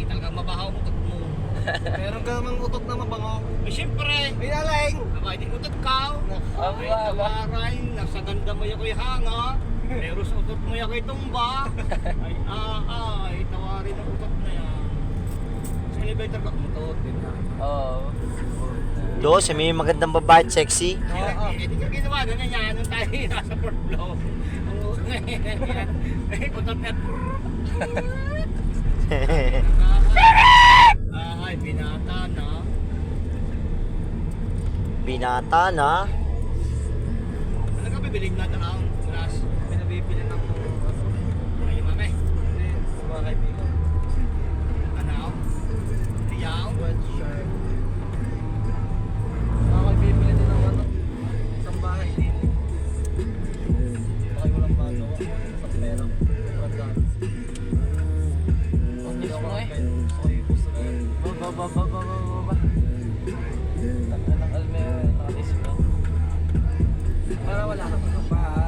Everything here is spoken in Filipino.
talagang mabahaw ang utot mo. Meron ka namang utot na mabango. Eh, siyempre. May aling! Abay, di utot ka. Ay, Aba, tawaray. Nasa ganda mo yung ko'y hanga. Pero sa utot mo yung ko'y tumba. Ay, tawarin ang utot na yan. Sa elevator ka, utot. Oo. Do, si may magandang babae, sexy. Eh, di ka ginawa ganyan yan. Nung tayo nasa fourth floor. Ang yan. Eh, utot na. Ay, binata na. Binata na. Ano ka bibiling natin ang glass? Pinabibili ng Ay, mame. hindi, sa mga kaibigan. Ano? Tiyaw? Sweatshirt. Ako bibili din ng ano, isang bahay din. Baka walang magawa. Sa pera. Pagkaan. Ang news mo eh. Gusto ko yung gusto ko yun. Baba. Takta ng Almero, nakalis mo. Para wala ka pang bahay.